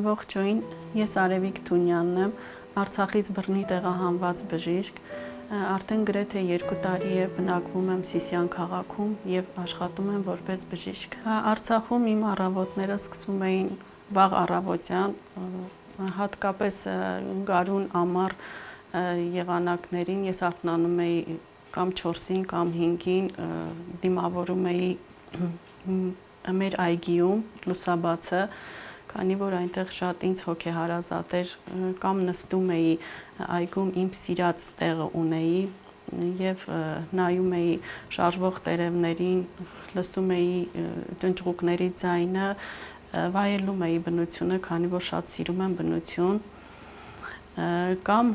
Ողջույն, ես Արևիկ Թունյանն եմ, Արցախից բռնի տեղահանված բժիշկ, արդեն գրեթե 2 տարի է բնակվում եմ Սիսիան քաղաքում եւ աշխատում եմ որպես բժիշկ։ Արցախում իմ առավոտները սկսում էին վաղ առավոտյան, հատկապես գարուն ամառ եղանակներին ես արթնանում էի կամ 4-ին կամ 5-ին, դիմավորում էի մեր այգիում լուսաբացը, քանի որ այնտեղ շատ ինձ հոգեհարազատ էր, կամ նստում էի այգում իմ սիրած տեղը ունեի եւ նայում էի շարժվող տերևներին, լսում էի ջնջղուկների ձայնը, վայելում էի բնությունը, քանի որ շատ սիրում եմ բնություն, կամ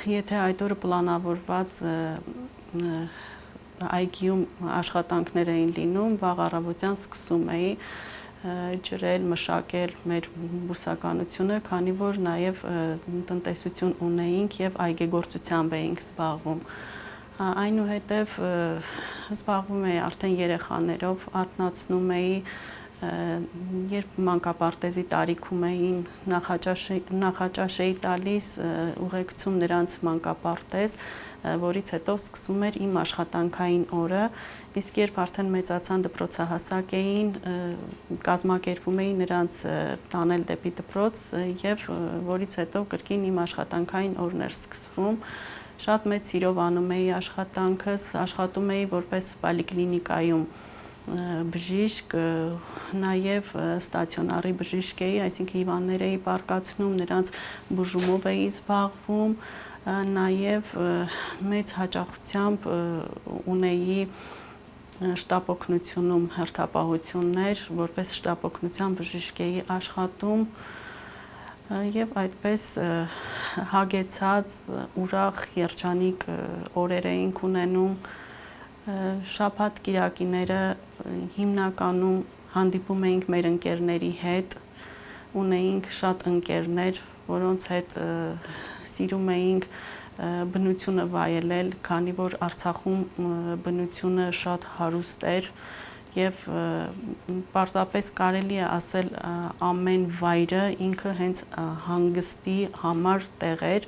եթե այդ օրը պլանավորված այգիում աշխատանքներ էին լինում, վաղ առավոտյան սկսում էի ջրել, մշակել մեր բուսականությունը, քանի որ նաև տնտեսություն ունեինք եւ այգեգործությամբ էինք զբաղվում։ Այնուհետև զբաղվում էի արդեն երեխաներով, արթնացնում էի, երբ մանկապարտեզի տարիքում էին, նախաճաշ էի տալիս, ուղեկցում նրանց մանկապարտեզ, որից հետո սկսում էր իմ աշխատանքային օրը, իսկ երբ արդեն մեծացան դպրոցահասակ էին, կազմակերպում էի նրանց տանել դեպի դպրոց եւ որից հետո կրկին իմ աշխատանքային օրն էր սկսվում։ Շատ մեծ սիրով անում էի աշխատանքս, աշխատում էի որպես պոլիկլինիկայում բժիշկ, նաև ստացիոնարի բժիշկ էի, այսինքն հիվանդներ էի պարկացնում, նրանց բուժումով էի զբաղվում, նաև մեծ հաճախությամբ ունեի շտապօգնությունում հերթապահություններ, որպես շտապօգնության բժիշկ էի աշխատում եւ այդպես հագեցած ուրախ երջանիկ օրեր էինք ունենում։ Շաբաթ կիրակիները հիմնականում հանդիպում էինք մեր ընկերների հետ, ունեինք շատ ընկերներ, որոնց հետ սիրում էինք բնությունը վայելել, քանի որ Արցախում բնությունը շատ հարուստ էր եւ պարզապես կարելի է ասել ամեն վայրը ինքը հենց հանգստի համար տեղ էր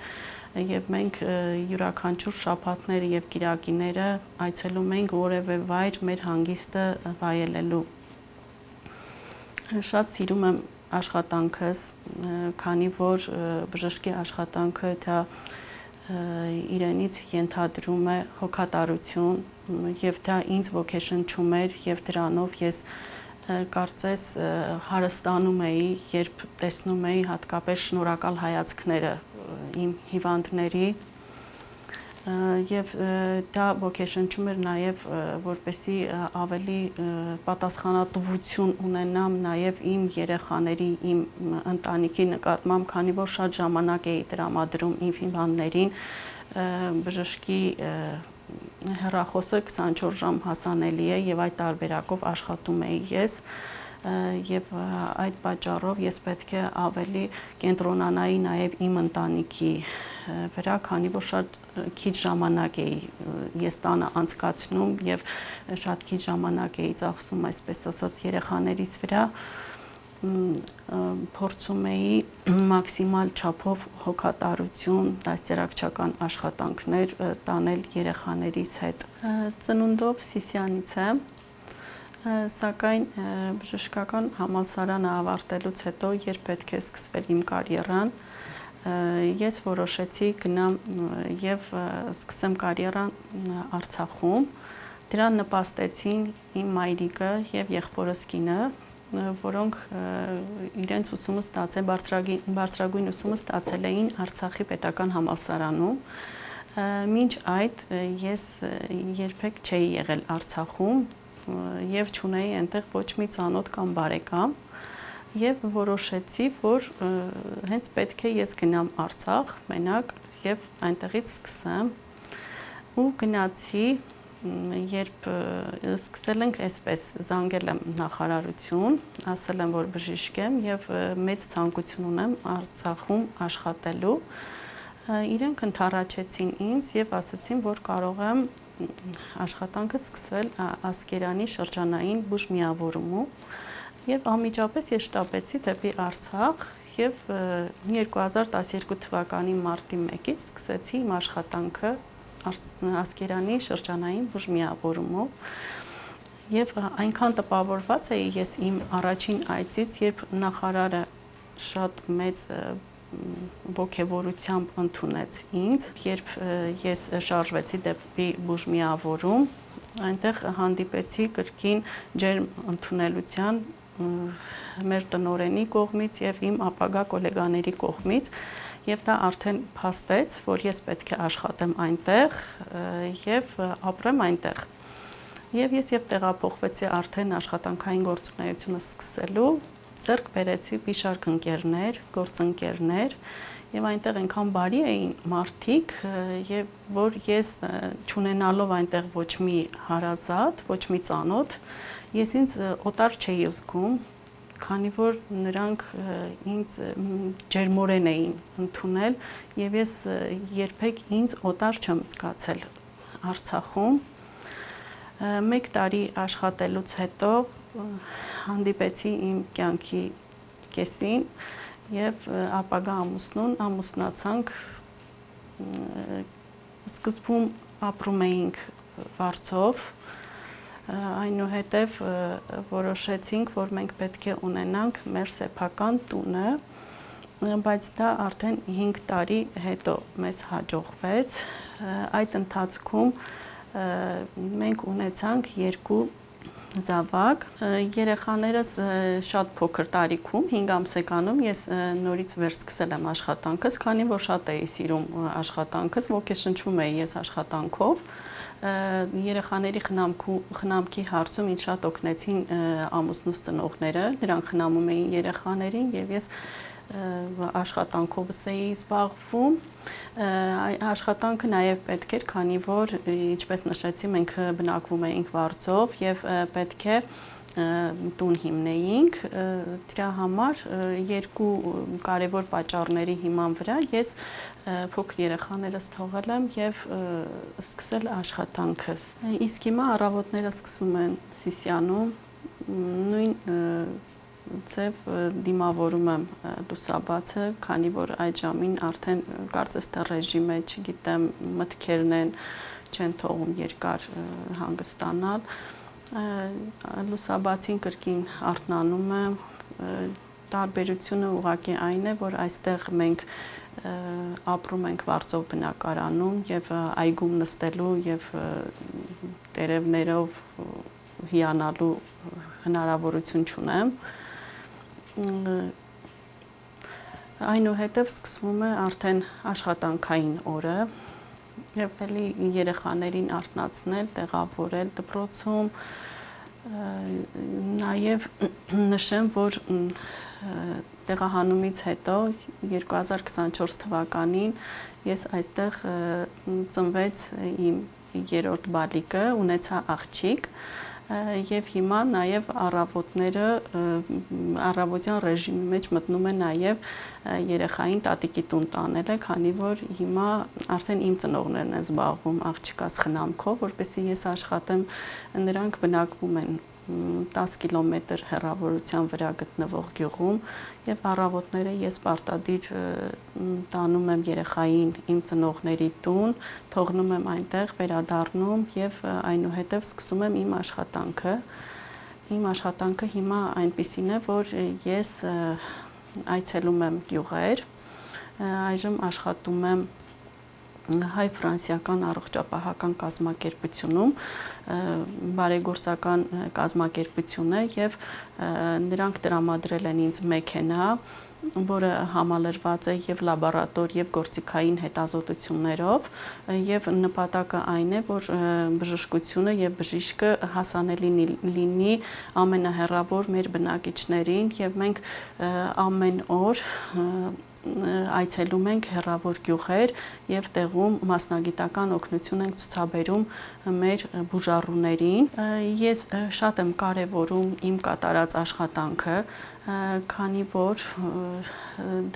եւ մենք յուրաքանչյուր շաբաթները եւ կիրակիները այցելում էինք որևէ վայր մեր հանգիստը վայելելու։ Շատ սիրում եմ աշխատանքս, քանի որ բժշկի աշխատանքը դա իրենից ենթադրում է հոգատարություն եւ դա ինձ ոգեշնչում էր եւ դրանով ես կարծես հարստանում էի, երբ տեսնում էի հատկապես շնորհակալ հայացքները իմ հիվանդների եւ դա ոգեշնչում էր նաեւ որպեսզի ավելի պատասխանատվություն ունենամ նաեւ իմ երեխաների, իմ ընտանիքի նկատմամբ, քանի որ շատ ժամանակ էի տրամադրում իմ հիվանդներին, բժշկի հեռախոսը 24 ժամ հասանելի է եւ այդ տարբերակով աշխատում էի ես եւ այդ պատճառով ես պետք է ավելի կենտրոնանայի նաեւ իմ ընտանիքի վրա, քանի որ շատ քիչ ժամանակ էի ես տանը անցկացնում եւ շատ քիչ ժամանակ էի ծախսում, այսպես ասած, երեխաներիս վրա, փորձում էի մաքսիմալ չափով հոգատարություն, դաստիարակչական աշխատանքներ տանել երեխաներիս հետ։ Ծնունդով Սիսիանից եմ, սակայն բժշկական համալսարանը ավարտելուց հետո, երբ պետք է սկսվեր իմ կարիերան, ես որոշեցի գնամ եւ սկսեմ կարիերան Արցախում։ Դրան նպաստեցին իմ մայրիկը եւ եղբորս կինը, որոնք իրենց ուսումը ստացել, բարձրագույն ուսումը ստացել էին Արցախի պետական համալսարանում։ Մինչ այդ ես երբեք չէի եղել Արցախում եւ չունեի այնտեղ ոչ մի ծանոթ կամ բարեկամ եւ որոշեցի, որ հենց պետք է ես գնամ Արցախ մենակ եւ այնտեղից սկսեմ ու գնացի, երբ սկսել ենք այսպես, զանգել եմ նախարարություն, ասել եմ, որ բժիշկ եմ եւ մեծ ցանկություն ունեմ Արցախում աշխատելու, իրենք ընդառաջեցին ինձ եւ ասացին, որ կարող եմ աշխատանքը սկսել Ասկերանի շրջանային բուժմիավորումում եւ անմիջապես ես շտապեցի դեպի Արցախ եւ 2012 թվականի մարտի 1-ից սկսեցի իմ աշխատանքը Ասկերանի շրջանային բուժմիավորումով եւ այնքան տպավորված էի ես իմ առաջին այցից, երբ նախարարը շատ մեծ ոգևորությամբ ընդունեց ինձ, երբ ես շարժվեցի դեպի բուժմիավորում, այնտեղ հանդիպեցի կրկին ջերմ ընդունելության մեր տնօրենի կողմից եւ իմ ապագա գոլեգաների կողմից եւ դա արդեն փաստեց, որ ես պետք է աշխատեմ այնտեղ եւ ապրեմ այնտեղ։ Եվ ես տեղափոխվեցի արդեն աշխատանքային գործունեությունը սկսելու, ձեռք բերեցի մի շարք ընկերներ, գործընկերներ եւ այնտեղ այնքան բարի էին մարդիկ, եւ որ ես չունենալով այնտեղ ոչ մի հարազատ, ոչ մի ծանոթ, ես ինձ օտար չէի զգում, քանի որ նրանք ինձ ջերմորեն էին ընդունել եւ ես երբեք ինձ օտար չեմ զգացել Արցախում։ 1 տարի աշխատելուց հետո հանդիպեցի իմ կյանքի կեսին եւ ապագա ամուսնուն, ամուսնացանք, սկզբում ապրում էինք Վարձով, այնուհետև որոշեցինք, որ մենք պետք է ունենանք մեր սեփական տունը, բայց դա արդեն 5 տարի հետո մեզ հաջողվեց։ Այդ ընթացքում մենք ունեցանք 2 զավակ, երեխաներս շատ փոքր տարիքում, 5 ամսեկանում ես նորից վերսկսել եմ աշխատանքս, քանի որ շատ էի սիրում աշխատանքս, ոգեշնչվում էի ես աշխատանքով։ Երեխաների խնամքի հարցում ինձ շատ օգնեցին ամուսնուս ծնողները, նրանք խնամում էին երեխաներին եւ ես աշխատանքովս էի զբաղվում։ Աշխատանքը նաև պետք էր, քանի որ ինչպես նշեցի, մենք բնակվում էինք Վարձով եւ պետք է տուն հիմնեինք, դրա համար 2 կարևոր պատճառների հիման վրա ես փոքր երեխաներս թողել եմ եւ սկսել աշխատանքս։ Իսկ հիմա առավոտները սկսում են Սիսիանում, նույն ձև դիմավորում եմ լուսաբացը, քանի որ այդ ժամին արդեն կարծես թե ռեժիմ է, չգիտեմ, մտքերն են չեն թողում երկար հանգստանալ։ Լուսաբացին կրկին արթնանում եմ, տարբերությունը ուղղակի այն է, որ այստեղ մենք ապրում ենք Վարձով բնակարանում եւ այգում նստելու եւ տերևներով հիանալու հնարավորություն չունեմ։ Այնուհետև սկսվում է արդեն աշխատանքային օրը եւ էլի երեխաներին արթնացնել, տեղավորել դպրոցում, նաեւ նշեմ, որ տեղահանումից հետո 2024 թվականին ես այստեղ ծնվեց իմ 3-րդ բալիկը, ունեցա աղջիկ եւ հիմա նաեւ առավոտյան ռեժիմի մեջ մտնում է նաեւ երեխային տատիկի տուն տանելը, քանի որ հիմա արդեն իմ ծնողներն են զբաղվում աղջկաս խնամքով, որպեսզի ես աշխատեմ, նրանք բնակվում են 10 կիլոմետր հեռավորության վրա գտնվող գյուղում եւ առավոտները ես պարտադիր տանում եմ երեխային իմ ծնողների տուն, թողնում եմ այնտեղ, վերադառնում եւ այնուհետեւ սկսում եմ իմ աշխատանքը։ Իմ աշխատանքը հիմա այնպիսին է, որ ես այցելում եմ գյուղեր, այժմ աշխատում եմ հայ-ֆրանսիական առողջապահական կազմակերպությունում, բարեգործական կազմակերպություն է եւ նրանք տրամադրել են ինձ մեքենա, որը համալրված է եւ լաբորատոր եւ գործիքային հետազոտություններով եւ նպատակը այն է, որ բժշկությունը եւ բժիշկը հասանելի լինի ամենահեռավոր մեր բնակիչներին եւ մենք ամեն օր այցելում ենք հեռավոր գյուղեր եւ տեղում մասնագիտական օգնություն ենք ցուցաբերում մեր բուժառուներին։ Ես շատ եմ կարևորում իմ կատարած աշխատանքը, քանի որ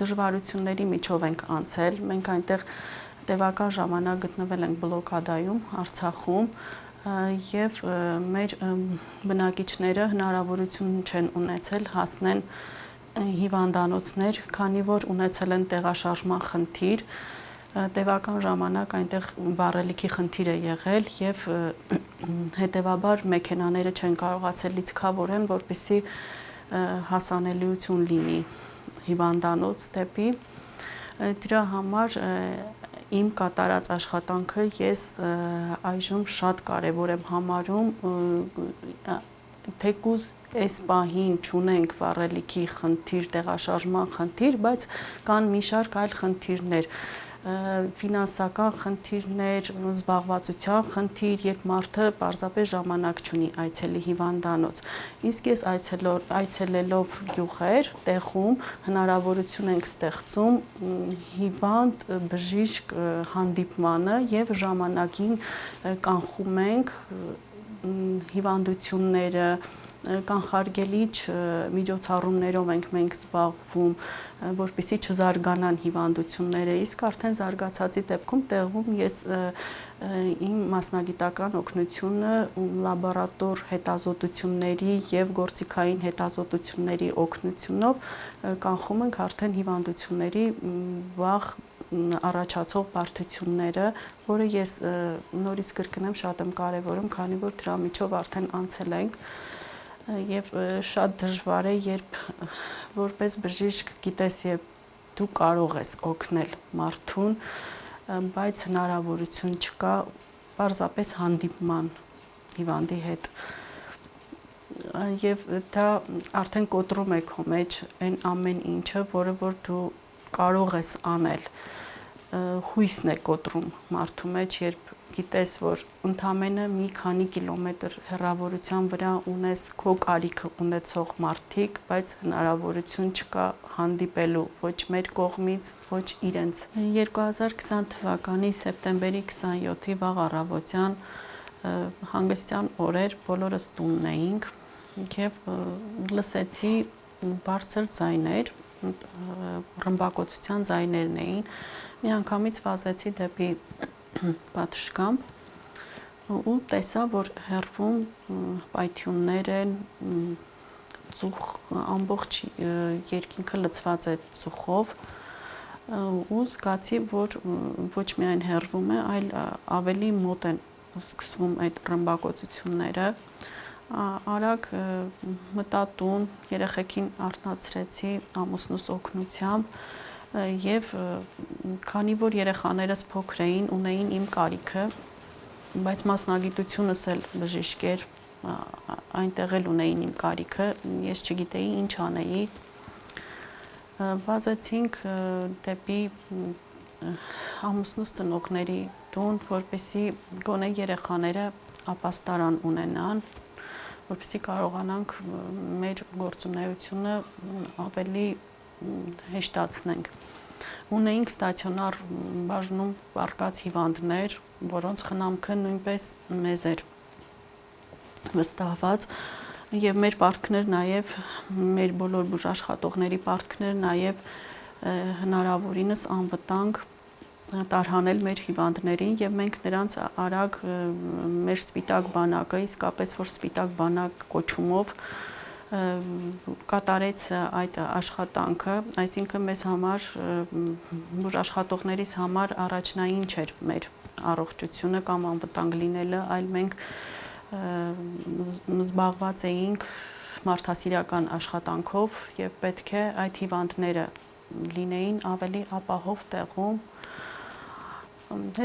դժվարությունների միջով ենք անցել։ Մենք այնտեղ տևական ժամանակ գտնվել ենք բլոկադայում Արցախում եւ մեր բնակիչները հնարավորություն չեն ունեցել հասնեն հիվանդանոցներ, քանի որ ունեցել են տեղաշարժման խնդիր, տևական ժամանակ այնտեղ վառելիքի խնդիր է եղել եւ հետեւաբար մեքենաները չեն կարողացել լիցքավորեն, որպեսզի հասանելիություն լինի հիվանդանոց դեպի դրա համար իմ կատարած աշխատանքը ես այժմ շատ կարևոր եմ համարում թեկուզ այս պահին չունենք վառելիքի խնդիր, տեղաշարժման խնդիր, բայց կան մի շարք այլ խնդիրներ, ֆինանսական խնդիրներ, զբաղվածության խնդիր, երբ մարդը պարզապես ժամանակ չունի այցելի հիվանդանոց։ Իսկ ես այցելելով գյուղեր, տեղում հնարավորություն ենք ստեղծում հիվանդ բժիշկ հանդիպմանը եւ ժամանակին կանխում ենք հիվանդությունները, կանխարգելիչ միջոցառումներով ենք մենք զբաղվում, որպեսզի չզարգանան հիվանդությունները, իսկ արդեն զարգացածի դեպքում տեղում ես իմ մասնագիտական օգնությունը լաբորատոր հետազոտությունների եւ գործիքային հետազոտությունների օգնությունով կանխում ենք արդեն հիվանդությունների վաղ առաջացող բարդությունները, որը ես նորից կրկնեմ շատ եմ կարևորում, քանի որ դրա միջով արդեն անցել ենք եւ շատ դժվար է, երբ որպես բժիշկ գիտես եւ դու կարող ես օգնել մարդուն, բայց հնարավորություն չկա պարզապես հանդիպման հիվանդի հետ եւ դա արդեն կոտրում է քո մեջ այն ամեն ինչը, որը որ դու կարող ես անել, հույսն է կոտրում մարդու մեջ, երբ գիտես, որ ընդամենը մի քանի կիլոմետր հեռավորության վրա ունես քո կարիքը ունեցող մարդիկ, բայց հնարավորություն չկա հանդիպելու ոչ մեր կողմից, ոչ իրենց։ 2020 թվականի սեպտեմբերի 27-ի վաղ առավոտյան հանգստյան օրեր բոլորս տունն էինք եւ լսեցի բարձր ձայներ, ռմբակոծության ձայներն էին, միանգամից վազեցի դեպի պատշգամբ ու տեսա, որ հեռվում պայթյուններ են, ծուխ, ամբողջ երկինքը լցված է ծուխով ու զգացի, որ ոչ միայն հեռվում է, այլ ավելի մոտ են սկսվում այդ ռմբակոծությունները, արագ մտա տուն, երեխեքին արթնացրեցի ամուսնուս օգնությամբ եւ քանի որ երեխաներս փոքր էին, ունեին իմ կարիքը, բայց մասնագիտությունս էլ բժիշկ էր, այնտեղ էլ ունեին իմ կարիքը, ես չգիտեի ինչ անեի, վազեցինք դեպի ամուսնուս ծնողների տուն, որպեսզի գոնե երեխաները ապաստարան ունենան, որպեսզի կարողանանք մեր գործունեությունը ավելի հեշտացնենք։ Ունեինք ստացիոնար բաժնում պառկած հիվանդներ, որոնց խնամքը նույնպես մեզ էր վստահված եւ մեր պարտքներ նաեւ մեր բոլոր բուժաշխատողների պարտքներ նաեւ հնարավորինս անվտանգ տարհանել մեր հիվանդներին եւ մենք նրանց արագ մեր սպիտակ բանակը, իսկապես որ սպիտակ բանակ կոչումով կատարեց այդ աշխատանքը, այսինքն մեզ համար բուժաշխատողներիս համար առաջնային չէր մեր առողջությունը կամ անվտանգ լինելը, այլ մենք զբաղված էինք մարդասիրական աշխատանքով եւ պետք է այդ հիվանդները լինեին ավելի ապահով տեղում։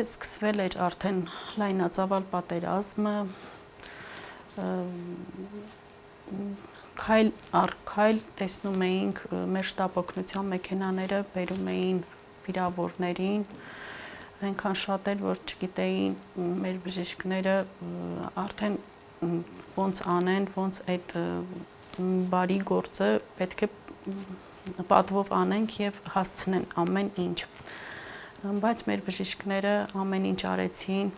Սկսվել էր արդեն լայնածավալ պատերազմը, քայլ առ քայլ տեսնում էինք մեր շտապ օգնության մեքենաները բերում էին վիրավորներին, այնքան շատ էր, որ չգիտեին մեր բժիշկները արդեն ոնց անեն, ոնց այդ բարի գործը պետք է պատվով անենք եւ հասցնեն ամեն ինչ։ Բայց մեր բժիշկները ամեն ինչ արեցին,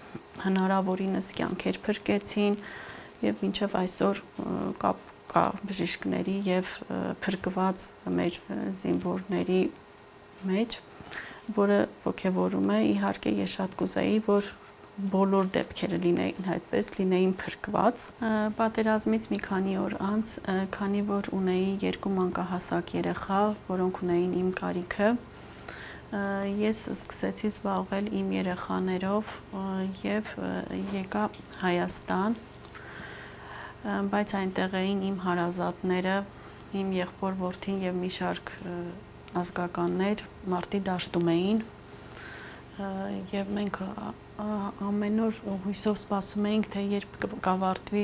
հնարավորինս կյանքեր փրկեցին եւ մինչեւ այսօր կա բժիշկների եւ փրկված մեր զինվորների մեջ, որը ոգևորում է, իհարկե ես շատ կուզեի, որ բոլոր դեպքերը լինեին այդպես, լինեին փրկված։ Պատերազմից մի քանի օր անց, քանի որ ունեի 2 մանկահասակ երեխա, որոնք ունեին իմ կարիքը, ես սկսեցի զբաղվել իմ երեխաներով եւ եկա Հայաստան, բայց այնտեղ էին իմ հարազատները, իմ եղբոր որդին եւ մի շարք ազգականներ մարտի դաշտում էին եւ մենք ամեն օր հույսով սպասում էինք, թե երբ կավարտվի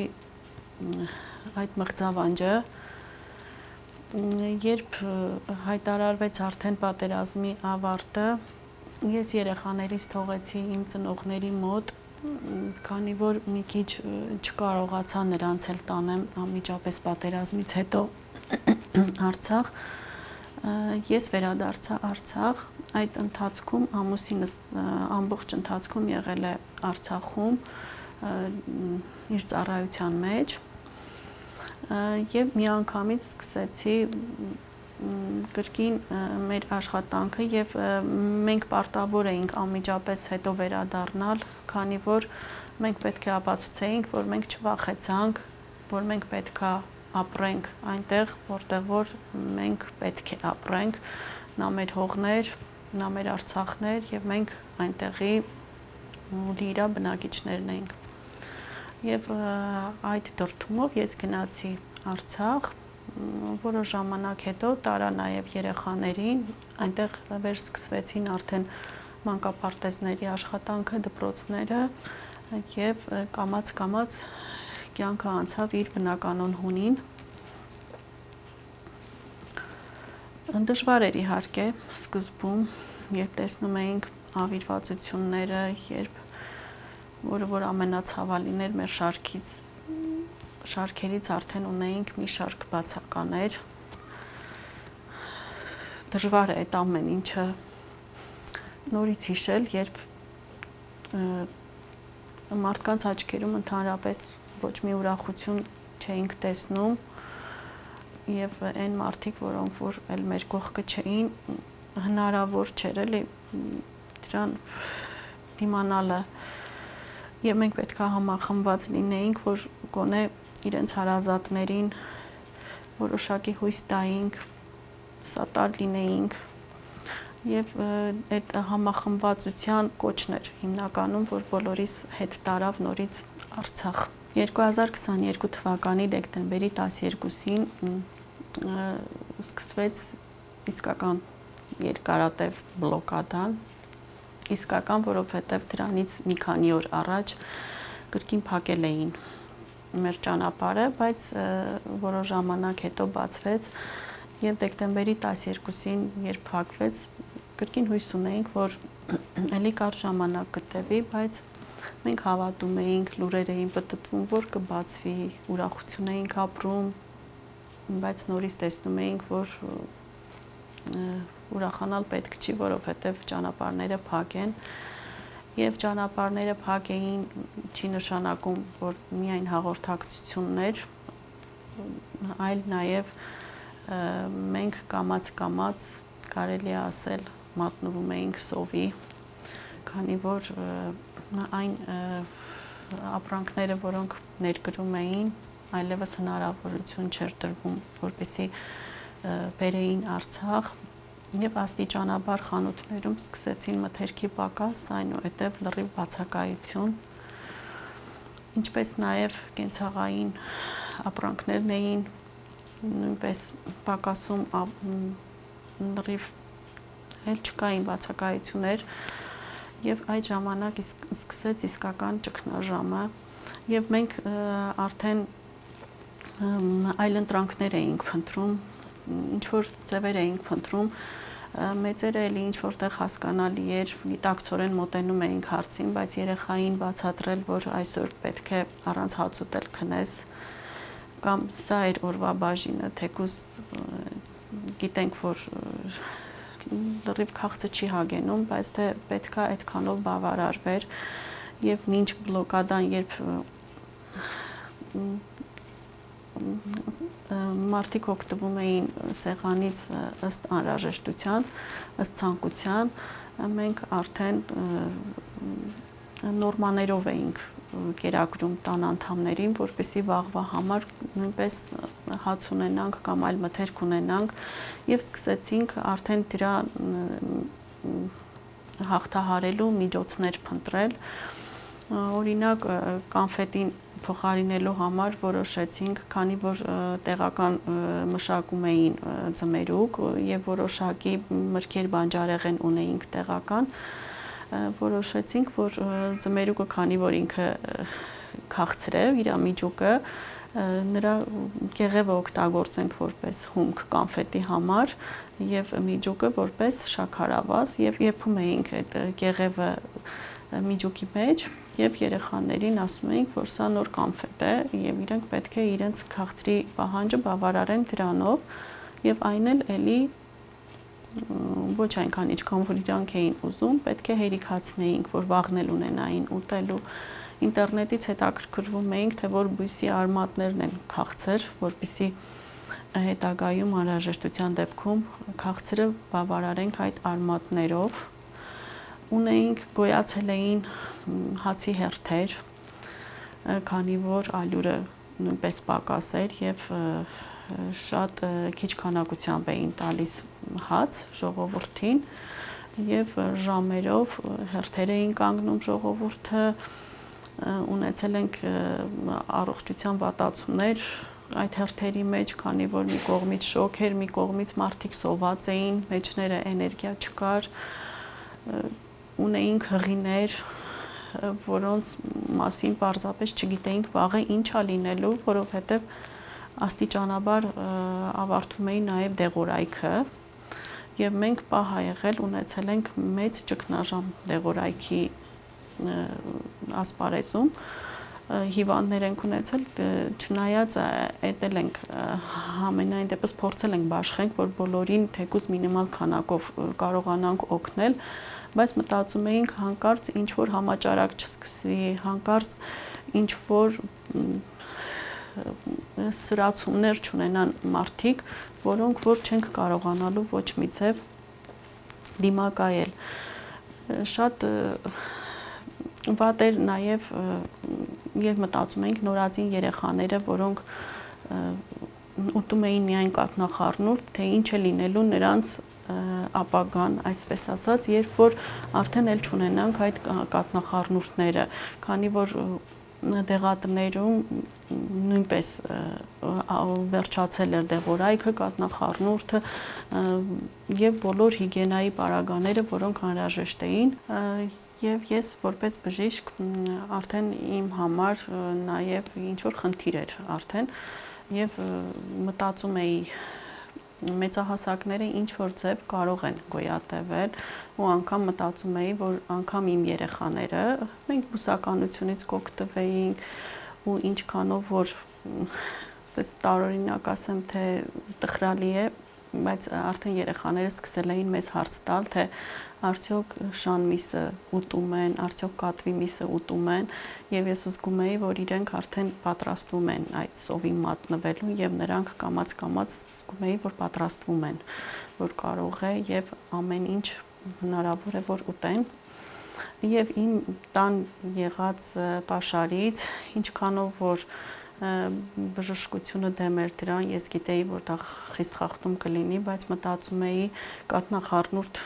այդ մղձավանջը, երբ հայտարարվեց արդեն պատերազմի ավարտը, ես երեխաներից թողեցի իմ ծնողների մոտ, քանի որ մի քիչ չկարողացա նրանց էլ տանեմ անմիջապես պատերազմից հետո Արցախ, ես վերադարձա Արցախ, այդ ընթացքում ամուսինս ամբողջ ընթացքում եղել է Արցախում իր ծառայության մեջ եւ միանգամից սկսեցի կրկին մեր աշխատանքը եւ մենք պարտավոր էինք անմիջապես հետո վերադառնալ, քանի որ մենք պետք է ապացուցեինք, որ մենք չվախեցանք, որ մենք պետքա ապրենք այնտեղ, որտեղ որ մենք պետք է ապրենք, նա մեր հողներ, նա մեր Արցախներ եւ մենք այնտեղի լիրա բնակիչներն ենք։ Եվ այդ դրդումով ես գնացի Արցախ, որոշ ժամանակ հետո տարա նաեւ երեխաներին, այնտեղ վերսկսվեցին արդեն մանկապարտեզների աշխատանքը, դպրոցները եւ կամաց կյանքը անցավ իր բնականոն հունին։ Դժվար էր իհարկե սկզբում, երբ տեսնում էինք ավիրվածությունները, որ ամենացավալին էր մեր շարքերից արդեն ունեինք մի շարք բացականեր։ Դժվար է այդ ամեն ինչը նորից հիշել, երբ մարդկանց աչքերում ընդհանրապես ոչ մի ուրախություն չէինք տեսնում եւ այն մարդիկ, որոնք որ էլ մեր կողքը չէին, հնարավոր չէր էլի դրան դիմանալը եւ մենք պետք է համախմբված լինեինք, որ գոնե իրենց հարազատներին որոշակի հույս տայինք, սատար լինեինք եւ այդ համախմբվածության կոչն էր հիմնականում, որ բոլորիս հետ տարավ նորից Արցախ։ 2022 թվականի դեկտեմբերի 12-ին սկսվեց իսկական երկարատև բլոկադան, իսկական, որովհետև դրանից մի քանի օր առաջ կրկին փակել էին մեր ճանապարհը, բայց որոշ ժամանակ հետո բացվեց եւ դեկտեմբերի 12-ին երբ փակվեց, կրկին հույս ունեինք, որ ելի կարճ ժամանակ կտևի, բայց մենք հավատում էինք, լուրեր էին պտտվում, որ կբացվի, ուրախություն էինք ապրում, բայց նորից տեսնում էինք, որ ուրախանալ պետք չի, որովհետև ճանապարհները փակ են, եւ ճանապարհները փակ էին չի նշանակում, որ միայն հաղորդակցություններ, այլ նաեւ մենք կամաց կարելի է ասել մատնվում էինք սովի, քանի որ այն ապրանքները, որոնք ներկրում էին, այլևս հնարավորություն չէր տրվում, որպեսզի բերեին Արցախ եւ աստիճանաբար խանութներում սկսեցին մթերքի պակաս, այնուհետեւ լրիվ բացակայություն, ինչպես նաեւ կենցաղային ապրանքներն էին նույնպես պակասում, լրիվ էլ չկային բացակայություններ եւ այդ ժամանակ սկսեց իսկական ճգնաժամը եւ մենք արդեն այլընտրանքներ էինք փնտրում, ինչ որ ձևեր էինք փնտրում, մեծերը էլի ինչ որտեղ հասկանալի էր, գիտակցորեն մոտենում էինք հարցին, բայց երեխային բացատրել, որ այսօր պետք է առանց հաց ուտել քնես, կամ սա էր օրվա բաժինը, թեկուզ գիտենք, որ լրիվ քաղցը չի հագենում, բայց թե պետքա այդքանով բավարարվեր եւ մինչ բլոկադան, երբ մարդիկ օգտվում էին սեղանից ըստ անհրաժեշտության, ըստ ցանկության, մենք արդեն նորմաներով էինք կերակրում տան անդամներին, որպեսզի վաղվա համար նույնպես հաց ունենանք կամ այլ մթերք ունենանք եւ սկսեցինք արդեն դրա հաղթահարելու միջոցներ փնտրել։ Օրինակ կանֆետին փոխարինելու համար որոշեցինք, քանի որ տեղական մշակում էին ձմերուկ եւ որոշակի մրգեր բանջարեղեն ունեինք տեղական, որոշեցինք, որ ձմերուկը, քանի որ ինքը քաղցր է, իր միջուկը, նրա կեղևը օգտագործենք որպես հումք կանֆետի համար եւ միջուկը որպես շաքարավազ եւ եփում էինք այդ կեղևը միջուկի մեջ եւ երեխաներին ասում էինք, որ սա նոր կանֆետ է եւ իրենք պետք է իրենց քաղցրի պահանջը բավարարեն դրանով եւ այն էլի ոչ այնքան ինչքան որ իրանք էին ուզում, պետք է հերիքացնեինք, որ վաղն էլ ունենային ուտելու։ Ինտերնետից հետաքրքրվում էինք, թե որ բույսի արմատներն են քաղցր, որպեսզի հետագայում անհրաժեշտության դեպքում քաղցրը բավարարենք այդ արմատներով։ Ունեինք գոյացել էին հացի հերթեր, քանի որ ալյուրը նույնպես պակաս էր եւ շատ քիչ քանակությամբ էին տալիս հաց ժողովրդին եւ ժամերով հերթեր էին կանգնում ժողովուրդը, ունեցել ենք առողջության վատացումներ այդ հերթերի մեջ, քանի որ մի կողմից շոկ էր, մի կողմից մարդիկ սոված էին, մեջները էներգիա չկար, ունեինք հղիներ, որոնց մասին պարզապես չգիտեինք վաղը ինչա լինելու, որովհետև աստիճանաբար ավարտվում էին նաև դեղորայքը եւ մենք պահ եղել ունեցել ենք մեծ ճգնաժամ դեղորայքի ասպարեզում, հիվանդներ ենք ունեցել, չնայած էտել ենք համենայն դեպս փորձել ենք բաշխենք, որ բոլորին թեկուզ մինիմալ քանակով կարողանանք օգնել, բայց մտածում էինք հանկարծ ինչ որ համաճարակ չսկսվի, հանկարծ ինչ որ սրացումներ չունենան մարդիկ, որոնք որ չենք կարողանալու ոչ մի ձև դիմակայել։ Շատ վատ էր նաև եւ մտածում էինք նորածին երեխաները, որոնք ուտում էին միայն կաթնախառնուրդ, թե ինչ է լինելու նրանց ապագան, այսպես ասած, երբ որ արդեն էլ չունենանք այդ կաթնախառնուրդները, քանի որ դեղատներում նույնպես վերջացել էր դեղորայքը, կաթնախառնուրդը եւ բոլոր հիգիենայի պարագաները, որոնք անհրաժեշտ էին, եւ ես որպես բժիշկ արդեն իմ համար նաեւ ինչ որ խնդիր էր արդեն եւ մտածում էի մեծահասակները ինչ որ ձև կարող են գոյատևել ու անգամ մտածում էի, որ անգամ իմ երեխաները, մենք բուսականությունից կօգտվեինք ու ինչքանով որ այսպես տարօրինակ ասեմ, թե տխրալի է, բայց արդեն երեխաները սկսել էին մեզ հարց տալ, թե արդյոք շան միսը ուտում են, արդյոք կատվի միսը ուտում են եւ ես զգում էի, որ իրենք արդեն պատրաստվում են այդ սովին մատնվելու եւ նրանք կամաց զգում էի, որ պատրաստվում են, որ կարող է եւ ամեն ինչ հնարավոր է որ ուտեն։ Եվ իմ տան եղած պաշարից ինչքանով որ բժշկությունը դեմ էր դրան, ես գիտեի, որ դա խիստ խախտում կլինի, բայց մտածում էի կաթնախառնուրդ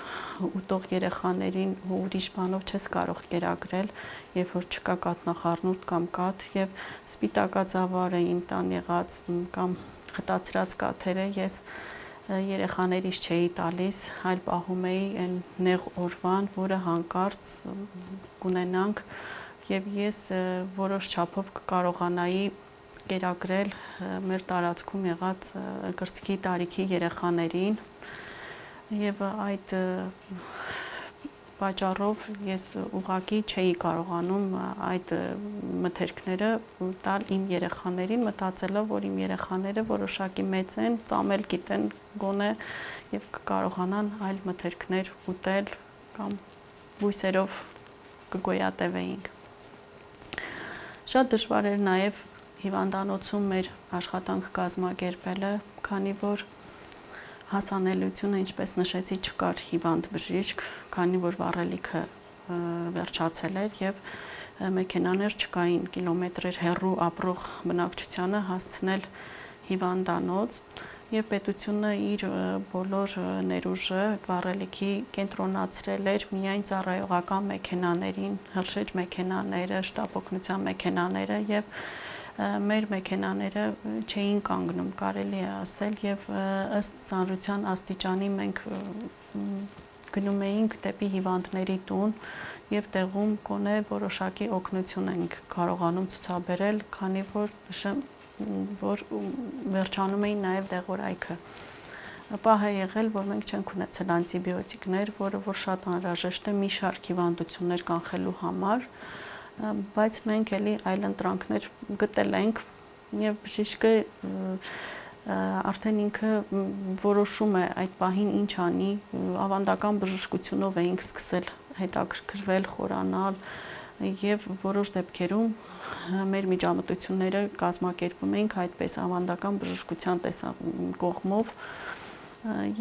ուտող երեխաներին ու ուրիշ բանով չես կարող կերակրել, երբ որ չկա կաթնախառնուրդ կամ կաթ եւ սպիտակաձավարը իմ տան եղած կամ խտացրած կաթերը ես երեխաներիս չէի տալիս, այլ պահում էի այն նեղ օրվան, որը հանկարծ կունենանք եւ ես որոշ չափով կկարողանայի կերակրել մեր տարածքում եղած կրծքի տարիքի երեխաներին եւ այդ պատճառով ես ուղղակի չէի կարողանում այդ մթերքները տալ իմ երեխաներին, մտածելով, որ իմ երեխաները որոշակի մեծ են, ծամել գիտեն գոնե եւ կկարողանան այլ մթերքներ ուտել կամ բույսերով կգոյատևեինք։ Շատ դժվար էր նաեւ հիվանդանոցում մեր աշխատանք կազմակերպելը, քանի որ հասանելիությունը, ինչպես նշեցի, չկար հիվանդ բժիշկ, քանի որ վառելիքը վերջացել էր եւ մեքենաներ չկային կիլոմետրեր հեռու ապրող բնակչությանը հասցնել հիվանդանոց եւ պետությունը իր բոլոր ներուժը վառելիքի կենտրոնացրել էր միայն ծառայողական մեքենաներին, հրշեջ մեքենաները, շտապօգնության մեքենաները եւ մեր մեքենաները չէին կանգնում, կարելի է ասել, եւ ըստ ծանրության աստիճանի մենք գնում էինք դեպի հիվանդների տուն եւ տեղում կոնե որոշակի օգնություն ենք կարողանում ցուցաբերել, քանի որ վերջանում էին նաև դեղորայքը։ Պահ է եղել, որ մենք չենք ունեցել անտիբիոտիկներ, որը որ շատ անհրաժեշտ է մի շարք հիվանդություններ կանխելու համար, բայց մենք էլի այլ ընտրանքներ գտել ենք եւ բժիշկը արդեն ինքը որոշում է այդ պահին ինչ անի, ավանդական բժշկությունով էինք սկսել հետաքրքրվել, խորանալ եւ որոշ դեպքերում մեր միջամտությունները կազմակերպում էինք այդպես ավանդական բժշկության կողմով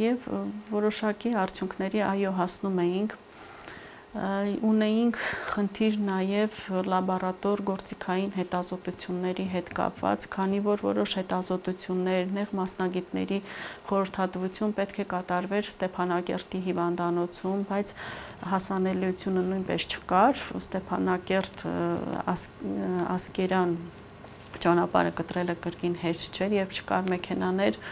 եւ որոշակի արդյունքների հասնում էինք ունեինք խնդիր նաեւ լաբորատոր գործիքային հետազոտությունների հետ կապված, քանի որ որոշ հետազոտություններ նեղ մասնագետների խորհրդատվություն պետք է կատարվեր Ստեփանակերտի հիվանդանոցում, բայց հասանելիությունը նույնպես չկար, Ստեփանակերտ Ասկերան ճանապարհը կտրելը կրկին հեշտ չէր եւ չկար մեքենաներ,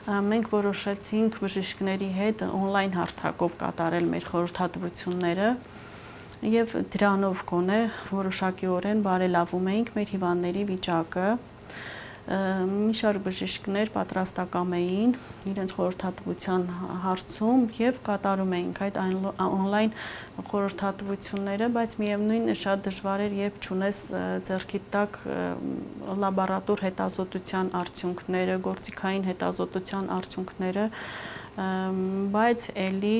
մենք որոշեցինք բժիշկների հետ on-line հարթակով կատարել մեր խորհրդատվությունները եւ դրանով կոնե որոշակիորեն բարելավում էինք մեր հիվանդների վիճակը։ Մի շարք բժիշկներ պատրաստակամ էին իրենց խորհրդատվության հարցում եւ կատարում էինք այդ on-line խորհրդատվությունները, բայց միևնույնն է շատ դժվար էր, երբ չունես ձեռքի տակ լաբորատոր հետազոտության արդյունքները, գործիքային հետազոտության արդյունքները, բայց ելի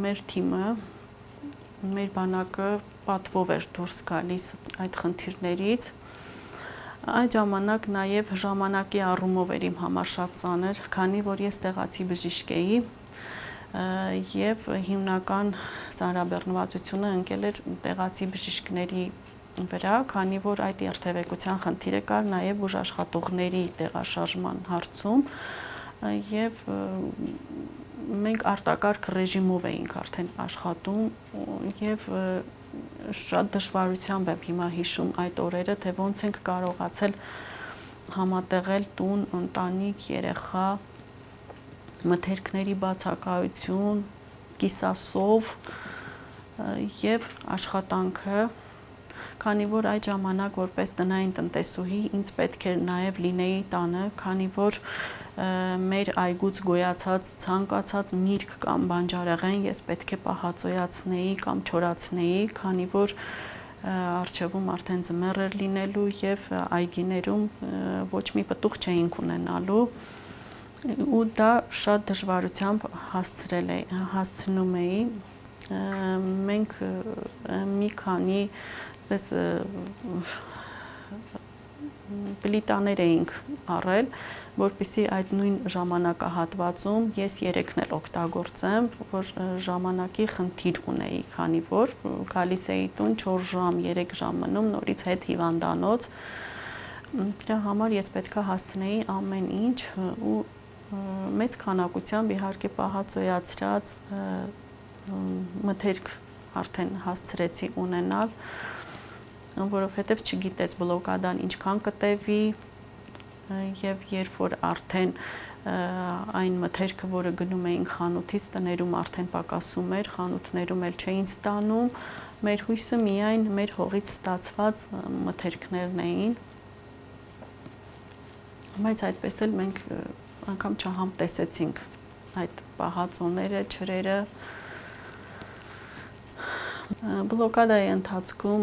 մեր թիմը, մեր բանակը պատվով էր դուրս գալիս այդ խնդիրներից։ Այդ ժամանակ նաև ժամանակի առումով էր իմ համար շատ ծանր, քանի որ ես տեղացի բժիշկ էի եւ հիմնական ծանրաբեռնվածությունը ընկել էր տեղացի բժիշկների վրա, քանի որ այդ երթևեկության խնդիրը կար նաև բուժաշխատողների տեղաշարժման հարցում եւ մենք արտակարգ ռեժիմով էինք արդեն աշխատում եւ շատ դժվարությամբ եմ հիմա հիշում այդ օրերը, թե ոնց ենք կարողացել համատեղել տուն, ընտանիք, երեխա, մթերքների բացակայություն, կիսասով եւ աշխատանքը, քանի որ այդ ժամանակ որպես տնային տնտեսուհի ինձ պետք էր նաեւ լինեի տանը, քանի որ մեր այգուց գոյացած ցանկացած միրգ կամ բանջարեղեն ես պետք է պահածոյացնեի կամ չորացնեի, քանի որ առջևում արդեն ձմեռ էր լինելու եւ այգիներում ոչ մի պտուղ չէինք ունենալու ու դա շատ դժվարությամբ հասցնում էի մենք մի քանի պլիտաներ էինք առել, որպեսզի այդ նույն ժամանակահատվածում ես երեքն էլ օգտագործեմ, որ ժամանակի խնդիր ունեի, քանի որ գալիս էի տուն 4 ժամ, 3 ժամ մնում, նորից հետ հիվանդանոց։ Դրա համար ես պետքա հասցնեի ամեն ինչ ու մեծ քանակությամբ իհարկե պահածոյացրած մթերք արդեն հասցրեցի ունենալ, որովհետև չգիտես բլոկադան ինչքան կտևի եւ երբ որ արդեն այն մթերքը, որը գնում էինք խանութից, տներում արդեն պակասում էր, խանութներում էլ չէին ստանում, մեր հույսը միայն մեր հողից ստացված մթերքներն էին, բայց այդպես էլ մենք անգամ չհամտեսեցինք այդ պահածոները, ջրերը։ Բլոկադայի ընթացքում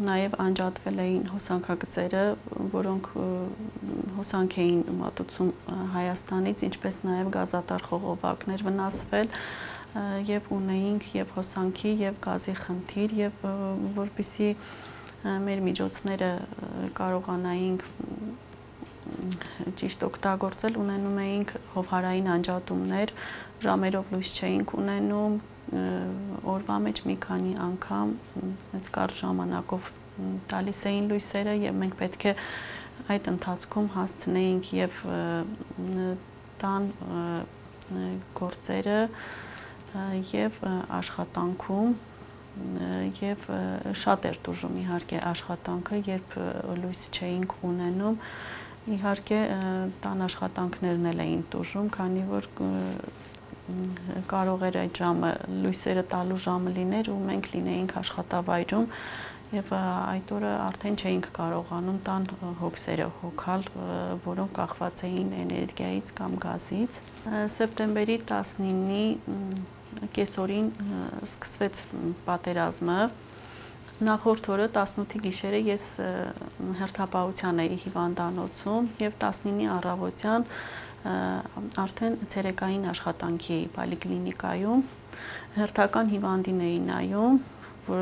նաև անջատվել էին հոսանքագծերը, որոնք հոսանք էին մատուցում Հայաստանից, ինչպես նաև գազատար խողովակներ վնասվել եւ ունեինք եւ հոսանքի եւ գազի խնդիր եւ որպեսզի մեր միջոցները կարողանայինք ճիշտ օգտագործել, ունենում էինք հովհարային անջատումներ, ժամերով լույս չէինք ունենում, օրվա մեջ մի քանի անգամ այս կարճ ժամանակով տալիս էին լույսերը եւ մենք պետք է այդ ընթացքում հասցնեինք եւ տան գործերը եւ աշխատանքում եւ շատ էր տուժում իհարկե աշխատանքը, երբ լույս չէինք ունենում, իհարկե տան աշխատանքներն էլ էին տուժում, քանի որ կարող էր այդ ժամը լույսերը տալու ժամը լիներ ու մենք լինեինք աշխատավայրում եւ այդ օրը արդեն չէինք կարողանում տան հոգսերը հոգալ, որոնք կախված էին էներգիայից կամ գազից։ Սեպտեմբերի 19-ի կեսօրին սկսվեց պատերազմը։ Նախորդ օրը 18-ի գիշերը ես հերթապահության էի հիվանդանոցում եւ 19-ի առավոտյան արդեն ցերեկային աշխատանքի էի պոլիկլինիկայում, հերթական հիվանդին էի նայում, որ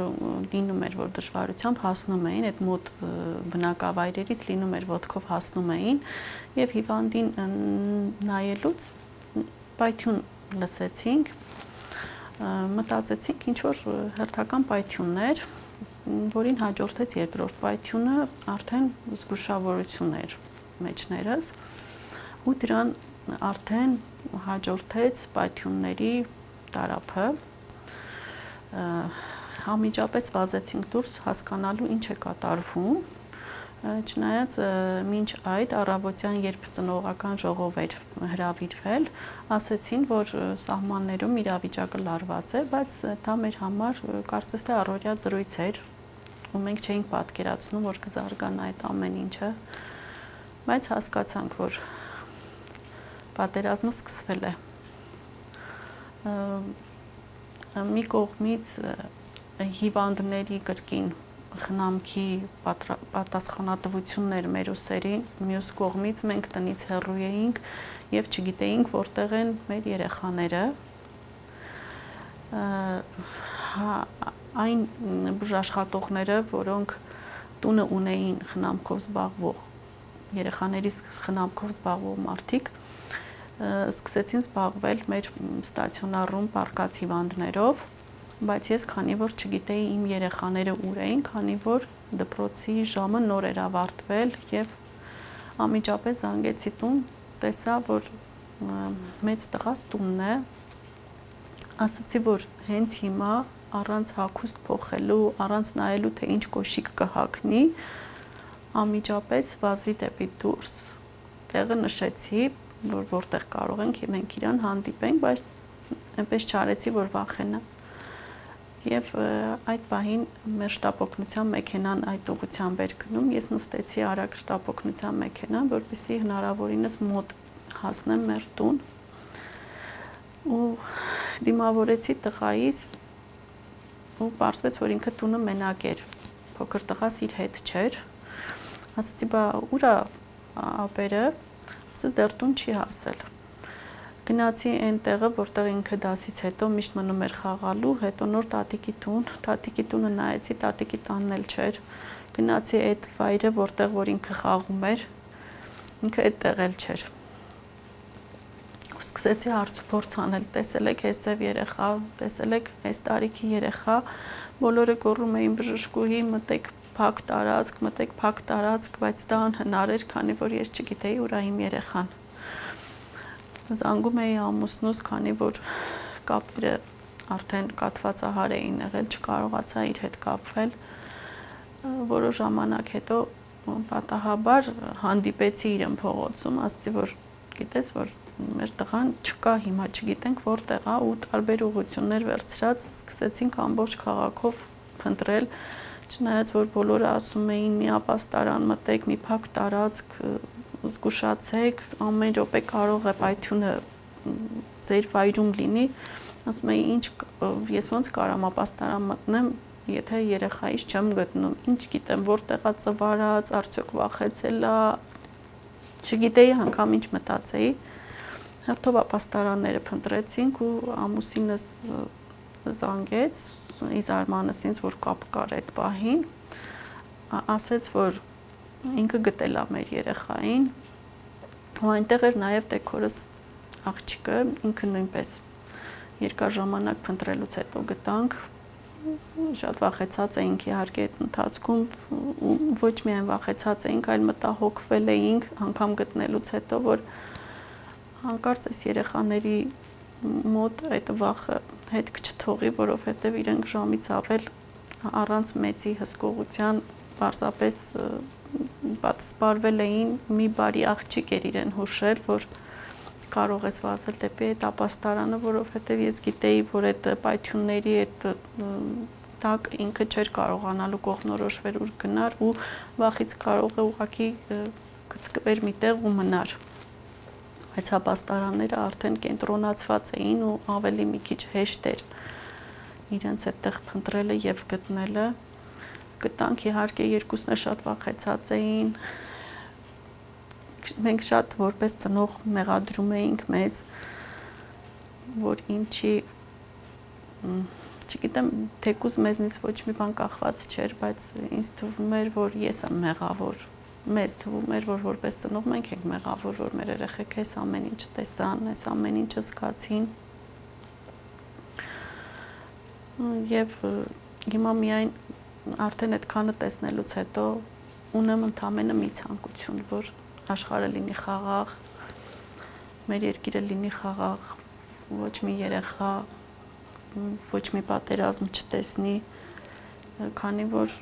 լինում էր, որ դժվարությամբ հասնում էին, այդ մոտ բնակավայրերից լինում էր ոտքով հասնում էին եւ հիվանդին նայելուց պայթյուն լսեցինք, մտածեցինք ինչ որ հերթական պայթյուններ, որին հաջորդեց երկրորդ պայթյունը, արդեն զգուշավորություն էր մեջներս ու դրան արդեն հաջորդեց պայթյունների տարափը, համիջապես վազեցինք դուրս հասկանալու ինչ է կատարվում, չնայած մինչ այդ առավոտյան երբ ծնողական ժողով էր հրավիրվել, ասեցին, որ սահմաններում իրավիճակը լարված է, բայց դա մեր համար կարծես թե առօրյա զրույց էր, ու մենք չէինք պատկերացնում, որ կզարգանա այդ ամեն ինչը, բայց հասկացանք, որ պատերազմը սկսվել է։ Մի կողմից հիվանդների կրկին խնամքի պատասխանատվություններ մեր ուսերին, մյուս կողմից մենք տնից հեռու էինք եւ չգիտեինք որտեղ են մեր երեխաները, այն բուժաշխատողները, որոնք տունը ունեին խնամքով զբաղվող երեխաների խնամքով զբաղվող մարդիկ, սկսեցին զբաղվել մեր ստացիոնարում պարկած հիվանդներով, բայց ես քանի որ չգիտեի իմ երեխաները ուր էին, քանի որ դպրոցի ժամը նոր էր ավարտվել եւ անմիջապես զանգեցի տուն, տեսա, որ մեծ տղաս տունն է, ասացի, որ հենց հիմա առանց հագուստ փոխելու, առանց նայելու թե ինչ կոշիկ կհագնի, անմիջապես վազի դեպի դուրս, տեղը նշեցի, որ որտեղ կարող ենք մենք իրան հանդիպենք, բայց այնպես չարեցի, որ վախենա։ Եվ այդ պահին մեր շտապօգնության մեքենան այդ ուղղությամբ էր գնում, ես նստեցի արագ շտապօգնության մեքենան, որպեսզի հնարավորինս մոտ հասնեմ մեր տուն ու դիմավորեցի տղայիս ու պարզվեց, որ ինքը տունը մենակ էր, փոքր տղաս իր հետ չէր, ասացի, բա ուր է ապերը, ասաց դեռ տուն չի հասել։ Գնացի այն տեղը, որտեղ ինքը դասից հետո միշտ մնում էր խաղալու, հետո նոր տատիկի տունը նայեցի, տատիկի տանն էլ չէր, գնացի այդ վայրը, որտեղ որ ինքը խաղում էր, ինքը այդտեղ էլ չէր։ Սկսեցի հարցուփորձ անել, տեսել եք այս ձև երեխա, տեսել եք այս տարիքի երեխա, բոլորը գոռում էին բժշկուհի, մտեք փակ տարածք, բայց դա անհնար էր, քանի որ ես չգիտեի ուր է իմ երեխան։ Զանգում էի ամուսնուս, քանի որ կապերը արդեն կաթվածահար էին եղել, չկարողացա իր հետ կապվել։ Որոշ ժամանակ հետո պատահաբար հանդիպեցի իրեն փողոցում, ասացի, որ գիտես, որ մեր տղան չկա հիմա, չգիտենք որտեղ է, ու տարբեր ուղղություններ վերցրած սկսեցինք ամբողջ քաղաքով փնտրել, չնայած որ բոլորը ասում էին մի ապաստարան մտեք, մի փակ տարածք, զգուշացեք, ամեն րոպե կարող է պայթյունը ձեր վայրում լինի, ասում էի, ինչ ես ոնց կարամ ապաստարան մտնեմ, եթե երեխայից չեմ գտնում, ինչ գիտեմ, որտեղ է ծվարած, արդյոք վախեցել է, չգիտեի անգամ ինչ մտածեի, հերթով ապաստարանները փնտրեցինք ու ամուսինս զանգեց, իզարմանս ինձ, որ կապ կար այդ պահին, ասեց, որ ինքը գտել է մեր երեխային, ու այնտեղ էր նաև տեքորս աղջիկը, ինքը նույնպես երկար ժամանակ փնտրելուց հետո գտանք, շատ վախեցած էինք իհարկե այդ ընթացքում, ոչ միայն վախեցած էինք, այլ մտահոգվել էինք անգամ գտնելուց հետո, որ հանկարծ այս երեխաների մոտ այդ վախը հետք չթողի, որովհետև իրենք ժամից ավել առանց մեծի հսկողության պարզապես սպառվել էին, մի բարի աղջիկ էր իրեն հուշել, որ կարող ես վազել դեպի այդ ապաստարանը, որովհետև ես գիտեի, որ այդ պայթյունների այդ տակ ինքը չէր կարողանալու կողմնորոշվել ուր գնար ու վախից կարող է ուղղակի գցկվեր միտեղ ու մնար։ Բայց ապաստարանները արդեն կենտրոնացված էին ու ավելի մի քիչ հեշտ էր իրենց այդտեղ փնտրելը եւ գտնելը։ Գտանք իհարկե երկուսն էլ շատ վախեցած էին։ Մենք շատ որպես ծնող մեղադրում էինք մեզ, որ ինչի, չգիտեմ, թեկուզ մեզնից ոչ մի բան կախված չէր, բայց ինձ թվում էր, որ ես եմ մեղավոր։ Մեզ թվում էր, որ որպես ծնող մենք ենք մեղավոր, որ մեր երեխեք այս ամեն ինչ տեսան, այս ամեն ինչը զգացին։ Եվ հիմա միայն արդեն այդքանը տեսնելուց հետո ունեմ ընդամենը մի ցանկություն, որ աշխարհը լինի խաղաղ, մեր երկիրը լինի խաղաղ, ոչ մի երեխա, ոչ մի պատերազմ չտեսնի, քանի որ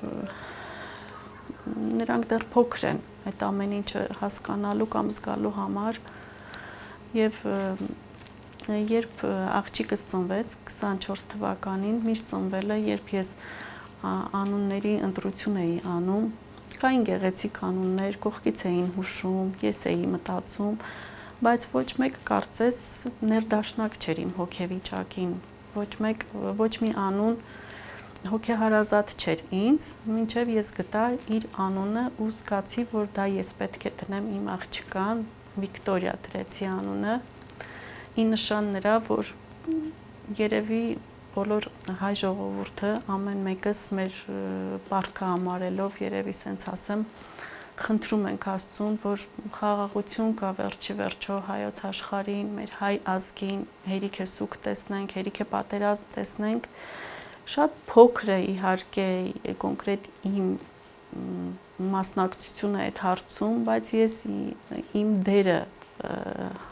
նրանք դեռ փոքր են այդ ամեն ինչը հասկանալու կամ զգալու համար եւ երբ աղջիկս ծնվեց 24 թվականին, միշտ ծնվել է, երբ ես անունների ընտրություն էի անում, կային գեղեցիկ անուններ, կողքից էին հուշում, ես էի մտածում, բայց ոչ մեկ կարծես ներդաշնակ չէր իմ հոգեվիճակին, ոչ մի անուն հոգեհարազատ չէր ինձ, մինչև ես գտա իր անունը ու զգացի, որ դա ես պետք է դնեմ իմ աղջկան, Վիկտորիա դրեցի անունը, ի նշան նրա, որ երևի բոլոր հայ ժողովուրդը ամեն մեկս մեր պարտքը համարելով երևի սենց ասեմ խնդրում ենք Աստծուն, որ խաղաղություն կա վերջի վերջո հայոց աշխարհին, մեր հայ ազգին, հերիք է սուգ տեսնենք, հերիք է պատերազմ տեսնենք, շատ փոքր է իհարկե կոնկրետ իմ մասնակցությունը այդ հարցում, բայց ես իմ դերը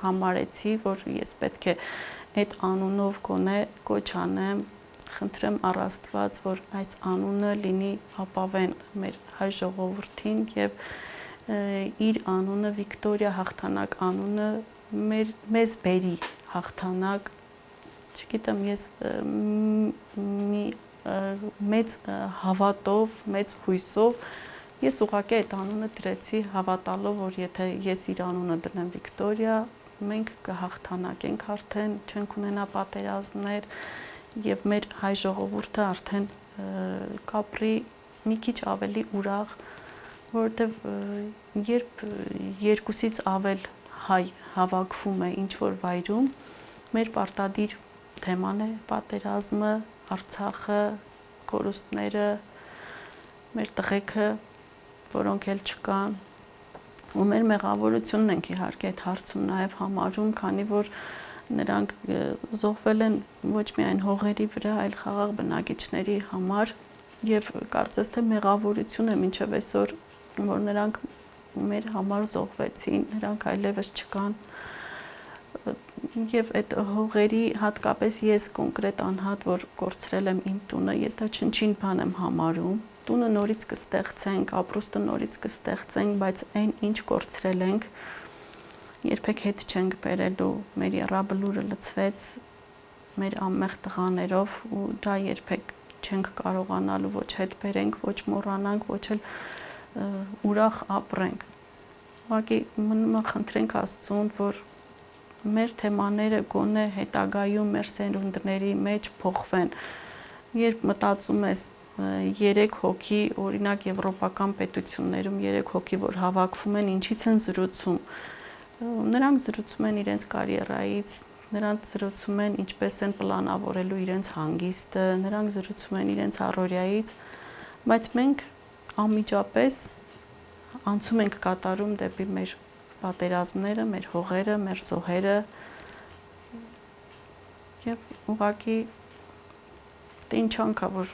համարեցի, որ ես պետք է այդ անունով գոնե կոչ անեմ, խնդրեմ առ Աստված, որ այս անունը լինի ապավեն մեր հայ ժողովրդին եւ իր անունը Վիկտորիա հաղթանակ անունը մեզ բերի հաղթանակ, չգիտեմ, ես մի մեծ հավատով, մեծ հույսով ես ուղղակի այդ անունը դրեցի հավատալով, որ եթե ես իր անունը դնեմ Վիկտորիա, մենք կհաղթանակենք արդեն, չենք ունենա պատերազմներ եւ մեր հայ ժողովուրդը արդեն կապրի մի քիչ ավելի ուրախ, որովհետեւ երբ երկուսից ավել հայ հավաքվում է ինչ որ վայրում, մեր պարտադիր թեման է պատերազմը, Արցախը, կորուստները, մեր տղեկը, որոնք էլ չկան, ու մեր մեղավորությունն ենք իհարկե այդ հարցում նաև համարում, քանի որ նրանք զոհվել են ոչ միայն հողերի վրա, այլ խաղաղ բնակիչների համար եւ կարծես թե մեղավորություն է մինչեւ այսօր, որ նրանք մեր համար զոհվեցին, նրանք այլևս չկան եւ այդ հողերի հատկապես ես կոնկրետ անհատ, որ կորցրել եմ իմ տունը, ես դա չնչին բան եմ համարում, տունը նորից կստեղծենք, ապրուստը նորից կստեղծենք, բայց այն ինչ կորցրել ենք, երբեք հետ չենք բերելու, մեր եռաբլուրը լցվեց մեր անմեղ տղաներով ու դա երբեք չենք կարողանալու ոչ հետ բերենք, ոչ մոռանանք, ոչ էլ ուրախ ապրենք։ Ուղղակի մնում խնդրենք Աստծուն, որ մեր թեմաները գոնե հետագայում մեր սերունդների մեջ փոխվեն։ Երբ մտածում ես 3 հոգի, օրինակ եվրոպական պետություններում 3 հոգի, որ հավաքվում են, ինչից են զրուցում։ Նրանք զրուցում են իրենց կարիերայից, նրանք զրուցում են ինչպես են պլանավորելու իրենց հանգիստը, նրանք զրուցում են իրենց առօրյայից, բայց մենք անմիջապես անցում ենք կատարում դեպի մեր պատերազմները, մեր հողերը, մեր զոհերը եւ ուղղակի ինչ անքա որ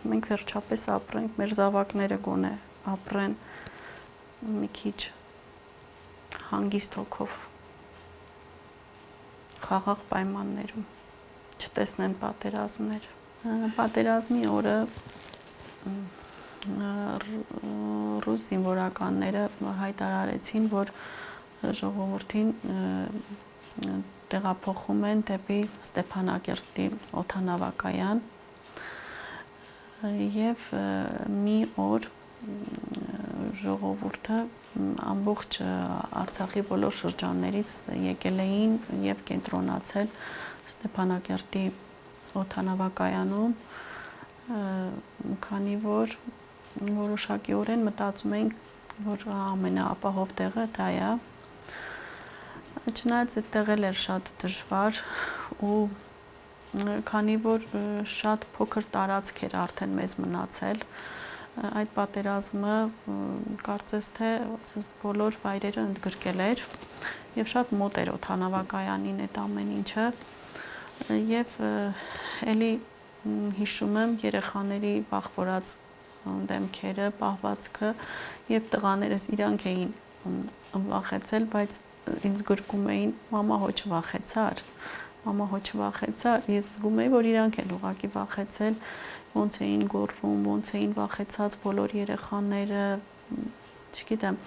մենք վերջապես ապրենք, մեր զավակները գոնե ապրեն մի քիչ հանգիստ հոգով, խաղաղ պայմաններում, չտեսնեն պատերազմներ։ Պատերազմի օրը ռուս զինվորականները հայտարարեցին, որ ժողովրդին տեղափոխում են դեպի Ստեփանակերտի օդանավակայան եւ մի օր ժողովուրդը ամբողջ Արցախի բոլոր շրջաններից եկել էին եւ կենտրոնացել Ստեփանակերտի օդանավակայանում, քանի որ որոշակիորեն մտածում էինք, որ ամենաապահով տեղը դա է։ Չնայած այդ տեղը էր շատ դժվար ու քանի որ շատ փոքր տարածք էր արդեն մեզ մնացել, այդ պատերազմը կարծես թե բոլոր վայրերը ընդգրկել էր եւ շատ մոտ էր օդանավակայանին այդ ամեն ինչը եւ էլի հիշում եմ երեխաների բախվորած դեմքերը, պահվածքը եւ տղաներս իրանք էին վախեցել, բայց ինձ գրկում էին մամա հո չվախեցար, ես զգում էի, որ իրանք են ուղղակի վախեցել, ոնց էին գոռում, ոնց էին վախեցած բոլոր երեխաները, չգիտեմ,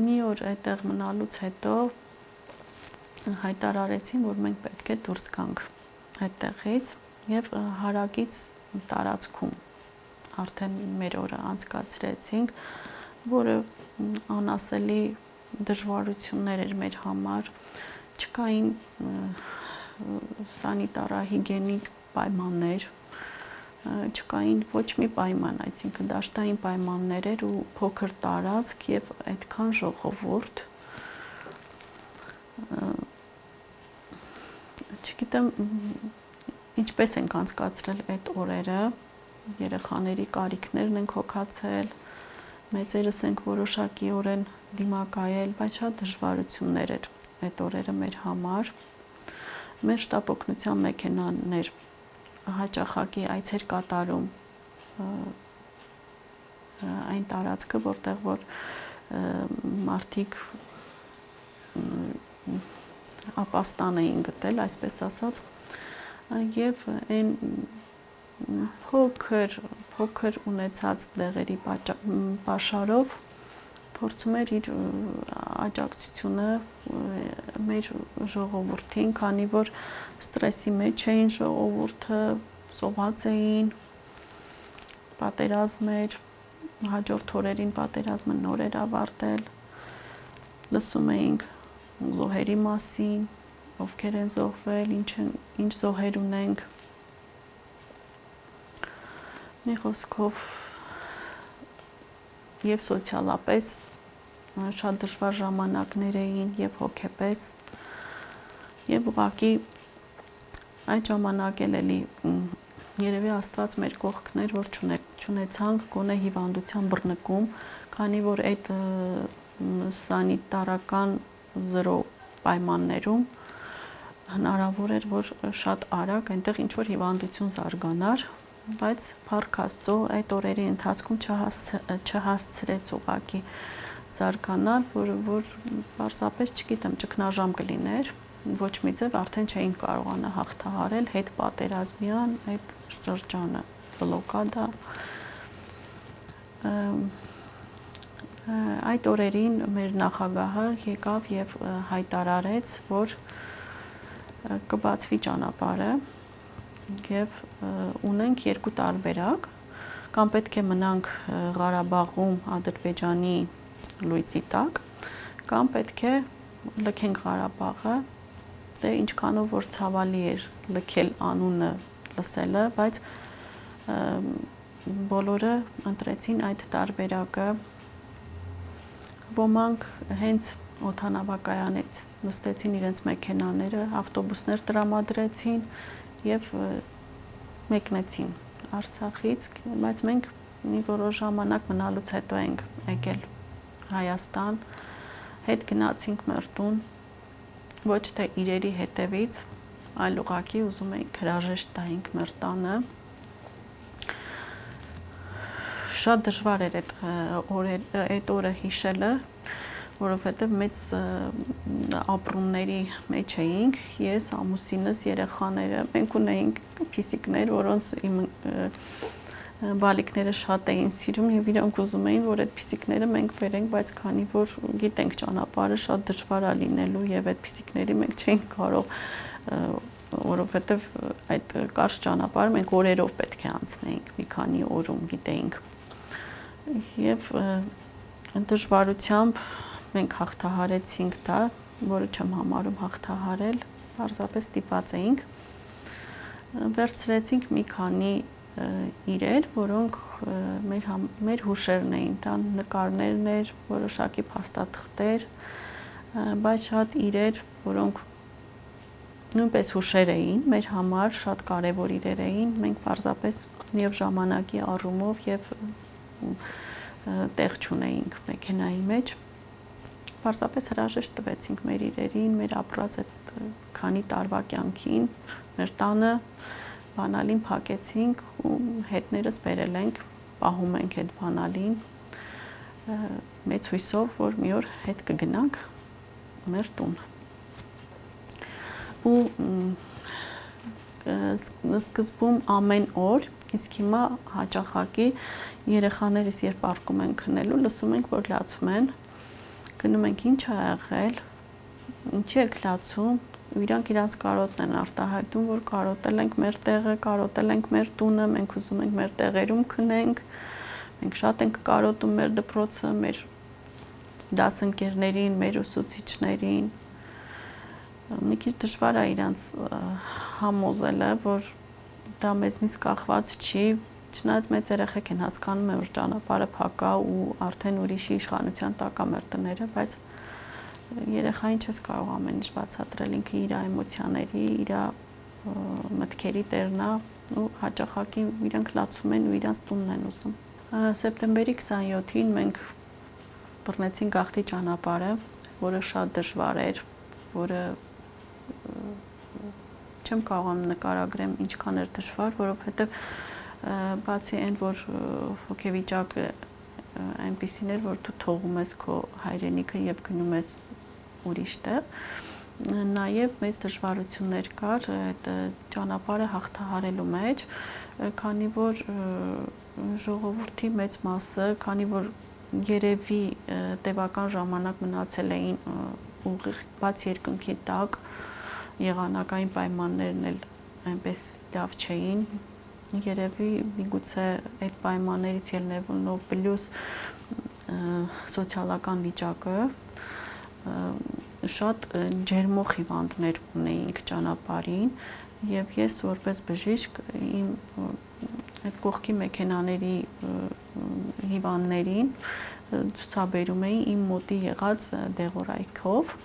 մի օր այդտեղ մնալուց հետո հայտարարեցին, որ մենք պետք է դուրս գանք այդտեղից եւ հարակից տարածքում արդեն մեր օրը անցկացրեցինք, որը անասելի դժվարություններ էր մեր համար, չկային սանիտարահիգիենիկ պայմաններ, չկային ոչ մի պայման, այսինքն դաշտային պայմաններ էր ու փոքր տարածք եւ այդքան ժողովուրդ, չգիտեմ ինչպես ենք անցկացրել այդ օրերը, երեխաների կարիքներն ենք հոգացել, մեծերս ենք որոշակիորեն դիմակայել, բայց շատ դժվարություններ էր այդ օրերը մեր համար։ Մեր շտապ օգնության մեքենաներ հաճախակի այցեր կատարում այն տարածքը, որտեղ որ մարդիկ ապաստան էին գտել, այսպես ասած, եւ այն փոքր ունեցած դեղերի պաշարով փորձում էր իր աջակցությունը մեր ժողովրդին, քանի որ ստրեսի մեջ էին ժողովուրդը, սոված էին, պատերազմ էր, հաջորդ օրերին պատերազմը նոր էր ավարտել, լսում էինք զոհերի մասին, ովքեր են զոհվել, ինչ զոհեր ունենք, մի խոսքով եւ սոցիալապես շատ դժվար ժամանակներ էին եւ հոգեպես եւ ուղղակի այդ ժամանակ էլի երևի Աստված մեր կողքներ, որ չունեցանք գոնե հիվանդության բռնկում, քանի որ այդ սանիտարական զրո պայմաններում հնարավոր էր, որ շատ արագ այնտեղ ինչ-որ հիվանդություն զարգանար, բայց փառք Աստծո այդ օրերի ընթացքում չհասցրեց ուղղակի զարգանալ, որ պարզապես չգիտեմ, ճգնաժամ կլիներ, ոչ մի ձև արդեն չէին կարողանա հաղթահարել հետ պատերազմյան այդ շրջանը, բլոկադա։ Այդ օրերին մեր նախագահը եկավ եւ հայտարարեց, որ կբացվի ճանապարհը եւ ունենք երկու տարբերակ, կամ պետք է մնանք Ղարաբաղում Ադրբեջանի լույսի տակ, կամ պետք է լքենք Ղարաբաղը, դե ինչքանով որ ցավալի էր լքել անունը լսելը, բայց բոլորը ընտրեցին այդ տարբերակը, ոմանք հենց օդանավակայանից նստեցին իրենց մեքենաները, ավտոբուսներ տրամադրեցին եւ մեկնեցին Արցախից, բայց մենք մի որոշ ժամանակ մնալուց հետո ենք եկել Հայաստան, հետ գնացինք մեր տուն, ոչ թե իրերի հետևից, այլ ուղղակի ուզում էինք հրաժեշտ տայինք մեր տանը։ Շատ դժվար էր այդ օրը հիշելը, որովհետև մեծ ապրումների մեջ էինք, ես, ամուսինս, երեխաները, մենք ունեինք փիսիկներ, որոնց իմ բալիկները շատ էին սիրում եւ իրանք ուզում էին, որ այդ փիսիկները մենք բերենք, բայց քանի որ գիտենք ճանապարհը շատ դժվար է լինելու եւ այդ փիսիկների մենք չէինք կարող, որովհետեւ այդ կարճ ճանապարհը մենք օրերով պետք է անցնեինք, մի քանի օրում գիտեինք։ Եվ դժվարությամբ մենք հաղթահարեցինք դա, որը չեմ համարում հաղթահարել, պարզապես ստիպված էինք։ Վերցրեցինք մի քանի իրեր, որոնք մեր հուշերն էին, դա նկարներն էր, որոշակի փաստաթղթեր, բայց շատ իրեր, որոնք նույնպես հուշեր էին մեր համար, շատ կարևոր իրեր էին, մենք պարզապես եւ ժամանակի առումով եւ տեղ չունեինք մեքենայի մեջ, պարզապես հրաժեշտ տվեցինք մեր իրերին, մեր ապրած այդ քանի տարվա կյանքին, մեր տանը բանալին փակեցինք ու հետներս բերել ենք, պահում ենք այդ բանալին, մեծ հույսով, որ մի օր հետ կգնանք մեր տուն։ Ու սկզբում ամեն օր, իսկ հիմա հաճախակի երեխաներս երբ արկում են քնելու, լսում ենք, որ լացում են, գնում ենք ինչ ա եղել, ինչի եք լացում, իրանք իրանց կարոտն են արտահայտում, որ կարոտել ենք մեր տեղը, կարոտել ենք մեր տունը, մենք ուզում ենք մեր տեղերում քնենք, մենք շատ ենք կարոտում մեր դպրոցը, մեր դասընկերներին, մեր ուսուցիչներին, մի քիչ դժվար է իրանց համոզելը, որ դա մեզնից կախված չի, չնայած մեծ երեխեք են հասկանում են, որ ճանապարհը փակ է ու արդեն ուրիշի իշխանության տակ է մեր տները, բայց երեխային չես կարող ամեն ինչ բացատրել, ինքը իր էմոցիաների, իր մտքերի տերն է ու հաճախակի իրանք լացում են ու իրանց տունն են ուզում։ Սեպտեմբերի 27-ին մենք բռնեցինք գաղթի ճանապարհը, որը շատ դժվար էր, որը չեմ կարողանում նկարագրեմ ինչքան էր դժվար, որովհետև բացի այն, որ հոգեվիճակը այնպիսին էր, որ դու թողում ես քո հայրենիքը եւ գնում ես ուրիշ տեղ, նաեւ մեծ դժվարություններ կար այդ ճանապարհը հաղթահարելու մեջ, քանի որ ժողովրդի մեծ մասը, քանի որ երևի տևական ժամանակ մնացել էին ուղիղ բաց երկնքի տակ, եղանակային պայմաններն էլ այնպես լավ չէին, երևի միգուցե այդ պայմաններից ելնելով պլյուս սոցիալական վիճակը շատ ջերմող հիվանդներ ունեինք ճանապարհին եւ ես որպես բժիշկ իմ այդ կողքի մեքենաների հիվանդներին ցուցաբերում էի իմ մոտի եղած դեղորայքով,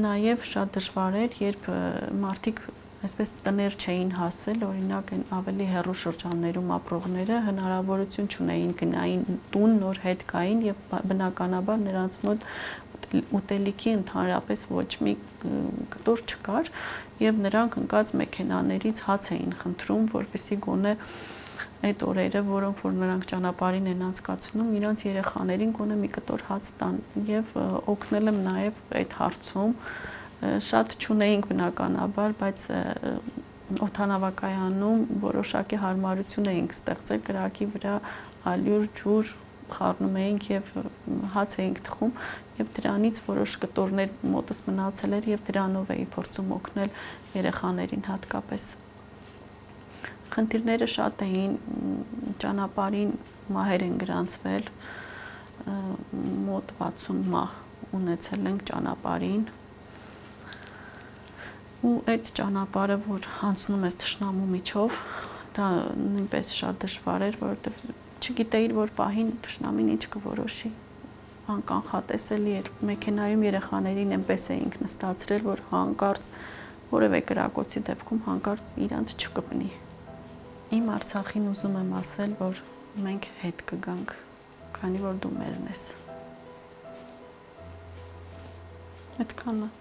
նաեւ շատ դժվար էր, երբ մարդիկ այսպես տներ չէին հասել, օրինակ այն ավելի հեռու շրջաններում ապրողները հնարավորություն չունեին գնային տուն, նոր հետ գային եւ բնականաբար նրանց մոտ ուտելիքի ընդհանրապես ոչ մի կտոր չկար եւ նրանք ընկած մեքենաներից հաց էին խնդրում, որպեսզի գոնե այդ օրերը, որոնք որ նրանք ճանապարհին են անցկացնում, իրանց երեխաներին գոնե մի կտոր հաց տան եւ օգնել եմ նաեւ այդ հարցում շատ չունեինք բնականաբար, բայց օդանավակայանում որոշակի հարմարություն էինք ստեղծել կրակի վրա ալյուր, ջուր խառնում էինք եւ հաց էինք թխում եւ դրանից որոշ կտորներ մոտս մնացել էր եւ դրանով էի փորձում օգնել երեխաներին հատկապես։ Խնդիրները շատ էին, ճանապարհին մահեր են գրանցվել, մոտ 60 մահ ունեցել ենք ճանապարհին։ Ու այդ ճանապարհը, որ անցնում ես թշնամու միջով, դա նույնպես շատ դժվար էր, որովհետև չգիտեիր, որ պահին թշնամին ինչ կորոշի։ Անկանխատեսելի էր։ Մեքենայում երեխաներին այնպես էինք նստացրել, որ հանկարծ որևէ կրակոցի դեպքում հանկարծ իրանց չկպնի։ Իմ Արցախին ուզում եմ ասել, որ մենք հետ կգանք, քանի որ դու մերն ես։ Այդքանը։